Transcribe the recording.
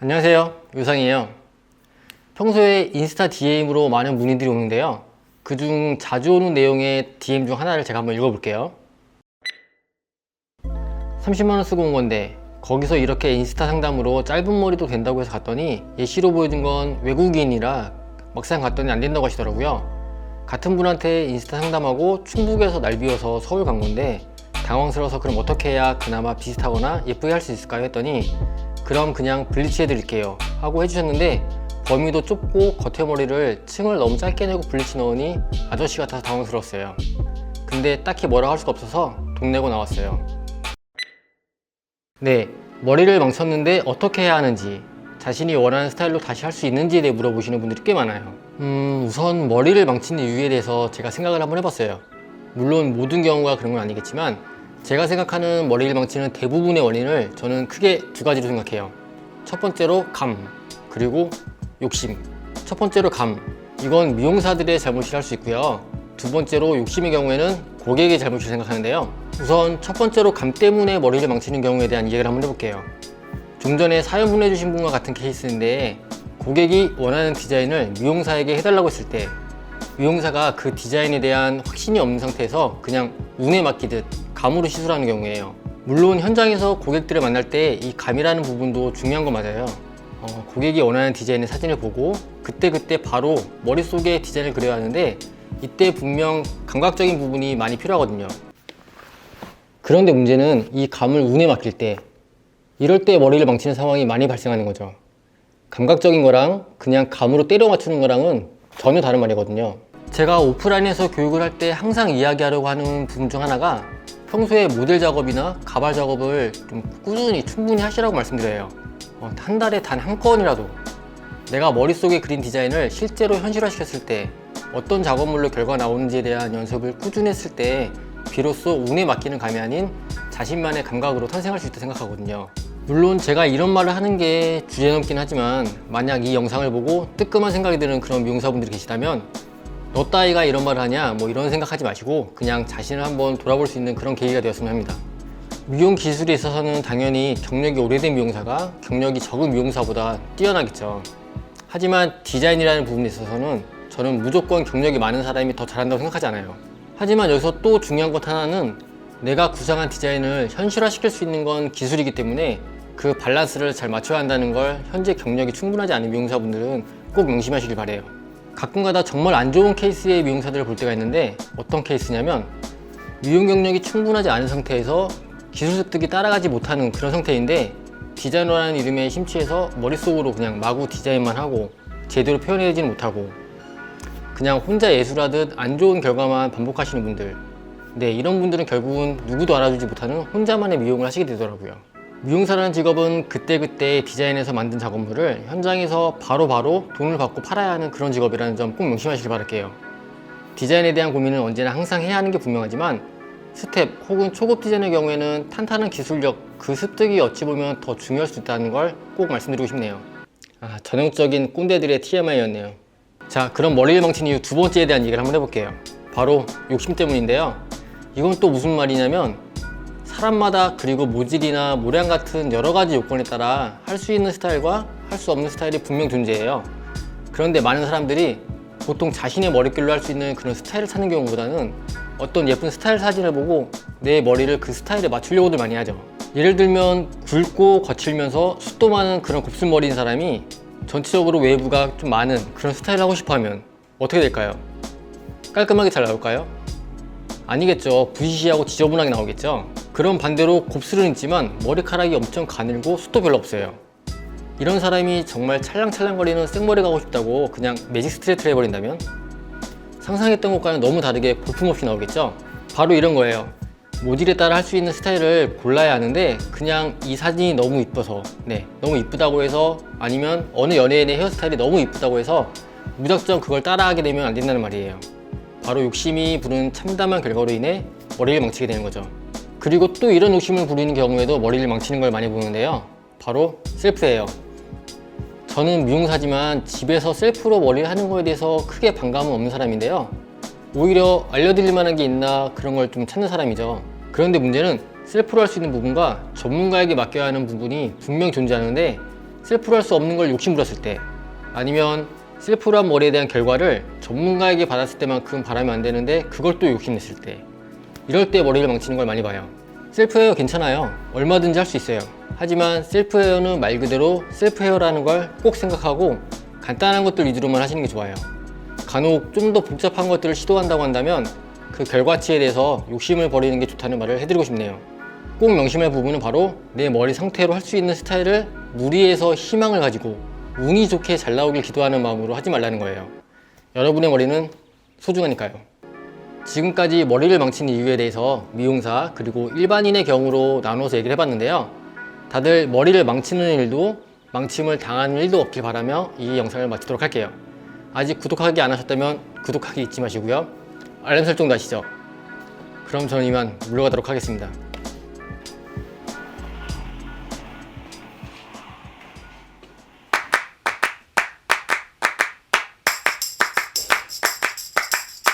안녕하세요, 요상이에요. 평소에 인스타 DM으로 많은 문의들이 오는데요, 그중 자주 오는 내용의 DM 중 하나를 제가 한번 읽어볼게요. 30만원 쓰고 온 건데 거기서 이렇게 인스타 상담으로 짧은 머리도 된다고 해서 갔더니 예시로 보여준 건 외국인이라 막상 갔더니 안 된다고 하시더라고요. 같은 분한테 인스타 상담하고 충북에서 날 비워서 서울 간 건데 당황스러워서 그럼 어떻게 해야 그나마 비슷하거나 예쁘게 할 수 있을까요? 했더니 그럼 그냥 블리치 해드릴게요 하고 해주셨는데, 범위도 좁고 겉에 머리를 층을 너무 짧게 내고 블리치 넣으니 아저씨 같아서 당황스러웠어요. 근데 딱히 뭐라 할 수가 없어서 돈 내고 나왔어요. 네, 머리를 망쳤는데 어떻게 해야 하는지, 자신이 원하는 스타일로 다시 할 수 있는지에 대해 물어보시는 분들이 꽤 많아요. 우선 머리를 망친 이유에 대해서 제가 생각을 한번 해봤어요. 물론 모든 경우가 그런 건 아니겠지만 제가 생각하는 머리를 망치는 대부분의 원인을 저는 크게 두 가지로 생각해요. 첫 번째로 감, 그리고 욕심. 첫 번째로 감, 이건 미용사들의 잘못이라 할 수 있고요. 두 번째로 욕심의 경우에는 고객의 잘못이라고 생각하는데요. 우선 첫 번째로 감 때문에 머리를 망치는 경우에 대한 이야기를 한번 해볼게요. 좀 전에 사연 보내주신 분과 같은 케이스인데, 고객이 원하는 디자인을 미용사에게 해달라고 했을 때 미용사가 그 디자인에 대한 확신이 없는 상태에서 그냥 운에 맡기듯 감으로 시술하는 경우예요. 물론 현장에서 고객들을 만날 때 이 감이라는 부분도 중요한 건 맞아요. 고객이 원하는 디자인의 사진을 보고 그때그때 바로 머릿속에 디자인을 그려야 하는데, 이때 분명 감각적인 부분이 많이 필요하거든요. 그런데 문제는 이 감을 운에 맡길 때, 이럴 때 머리를 망치는 상황이 많이 발생하는 거죠. 감각적인 거랑 그냥 감으로 때려 맞추는 거랑은 전혀 다른 말이거든요. 제가 오프라인에서 교육을 할 때 항상 이야기하려고 하는 부분 중 하나가 평소에 모델 작업이나 가발 작업을 좀 꾸준히 충분히 하시라고 말씀드려요. 한 달에 단 한 건이라도 내가 머릿속에 그린 디자인을 실제로 현실화시켰을 때 어떤 작업물로 결과가 나오는지에 대한 연습을 꾸준히 했을 때 비로소 운에 맡기는 감이 아닌 자신만의 감각으로 탄생할 수 있다고 생각하거든요. 물론 제가 이런 말을 하는 게 주제넘긴 하지만, 만약 이 영상을 보고 뜨끔한 생각이 드는 그런 미용사분들이 계시다면 너 따위가 이런 말을 하냐 뭐 이런 생각하지 마시고 그냥 자신을 한번 돌아볼 수 있는 그런 계기가 되었으면 합니다. 미용 기술에 있어서는 당연히 경력이 오래된 미용사가 경력이 적은 미용사보다 뛰어나겠죠. 하지만 디자인이라는 부분에 있어서는 저는 무조건 경력이 많은 사람이 더 잘한다고 생각하지 않아요. 하지만 여기서 또 중요한 것 하나는, 내가 구상한 디자인을 현실화시킬 수 있는 건 기술이기 때문에 그 밸런스를 잘 맞춰야 한다는 걸 현재 경력이 충분하지 않은 미용사분들은 꼭 명심하시길 바래요. 가끔가다 정말 안 좋은 케이스의 미용사들을 볼 때가 있는데, 어떤 케이스냐면 미용 경력이 충분하지 않은 상태에서 기술 습득이 따라가지 못하는 그런 상태인데, 디자이너라는 이름에 심취해서 머릿속으로 그냥 마구 디자인만 하고 제대로 표현해내지는 못하고 그냥 혼자 예술하듯 안 좋은 결과만 반복하시는 분들, 네, 이런 분들은 결국은 누구도 알아주지 못하는 혼자만의 미용을 하시게 되더라고요. 미용사라는 직업은 그때그때 디자인해서 만든 작업물을 현장에서 바로바로 돈을 받고 팔아야 하는 그런 직업이라는 점 꼭 명심하시길 바랄게요. 디자인에 대한 고민은 언제나 항상 해야 하는 게 분명하지만 스텝 혹은 초급 디자인의 경우에는 탄탄한 기술력, 그 습득이 어찌 보면 더 중요할 수 있다는 걸 꼭 말씀드리고 싶네요. 전형적인 꼰대들의 TMI였네요. 자, 그럼 머리를 망친 이유 두 번째에 대한 얘기를 한번 해볼게요. 바로 욕심 때문인데요. 이건 또 무슨 말이냐면, 사람마다 그리고 모질이나 모량 같은 여러 가지 요건에 따라 할 수 있는 스타일과 할 수 없는 스타일이 분명 존재해요. 그런데 많은 사람들이 보통 자신의 머릿결로 할 수 있는 그런 스타일을 찾는 경우보다는 어떤 예쁜 스타일 사진을 보고 내 머리를 그 스타일에 맞추려고들 많이 하죠. 예를 들면 굵고 거칠면서 숱도 많은 그런 곱슬머리인 사람이 전체적으로 웨이브가 좀 많은 그런 스타일을 하고 싶어 하면 어떻게 될까요? 깔끔하게 잘 나올까요? 아니겠죠. 부시시하고 지저분하게 나오겠죠. 그럼 반대로 곱슬은 있지만 머리카락이 엄청 가늘고 숱도 별로 없어요. 이런 사람이 정말 찰랑찰랑거리는 생머리 가고 싶다고 그냥 매직 스트레이트를 해버린다면 상상했던 것과는 너무 다르게 볼품없이 나오겠죠. 바로 이런 거예요. 모질에 따라 할 수 있는 스타일을 골라야 하는데, 그냥 이 사진이 너무 이뻐서, 너무 이쁘다고 해서, 아니면 어느 연예인의 헤어스타일이 너무 이쁘다고 해서 무작정 그걸 따라하게 되면 안 된다는 말이에요. 바로 욕심이 부른 참담한 결과로 인해 머리를 망치게 되는 거죠. 그리고 또 이런 욕심을 부리는 경우에도 머리를 망치는 걸 많이 보는데요, 바로 셀프예요. 저는 미용사지만 집에서 셀프로 머리를 하는 거에 대해서 크게 반감은 없는 사람인데요, 오히려 알려드릴 만한 게 있나 그런 걸 좀 찾는 사람이죠. 그런데 문제는 셀프로 할 수 있는 부분과 전문가에게 맡겨야 하는 부분이 분명 존재하는데, 셀프로 할 수 없는 걸 욕심 부렸을 때, 아니면 셀프로 한 머리에 대한 결과를 전문가에게 받았을 때만큼 바라면 안 되는데 그걸 또 욕심냈을 때, 이럴 때 머리를 망치는 걸 많이 봐요. 셀프 헤어 괜찮아요. 얼마든지 할 수 있어요. 하지만 셀프 헤어는 말 그대로 셀프 헤어라는 걸 꼭 생각하고 간단한 것들 위주로만 하시는 게 좋아요. 간혹 좀 더 복잡한 것들을 시도한다고 한다면 그 결과치에 대해서 욕심을 버리는 게 좋다는 말을 해드리고 싶네요. 꼭 명심할 부분은 바로 내 머리 상태로 할 수 있는 스타일을 무리해서 희망을 가지고 운이 좋게 잘 나오길 기도하는 마음으로 하지 말라는 거예요. 여러분의 머리는 소중하니까요. 지금까지 머리를 망치는 이유에 대해서 미용사 그리고 일반인의 경우로 나눠서 얘기를 해봤는데요. 다들 머리를 망치는 일도 망침을 당하는 일도 없길 바라며 이 영상을 마치도록 할게요. 아직 구독하기 안 하셨다면 구독하기 잊지 마시고요. 알람 설정도 하시죠. 그럼 저는 이만 물러가도록 하겠습니다.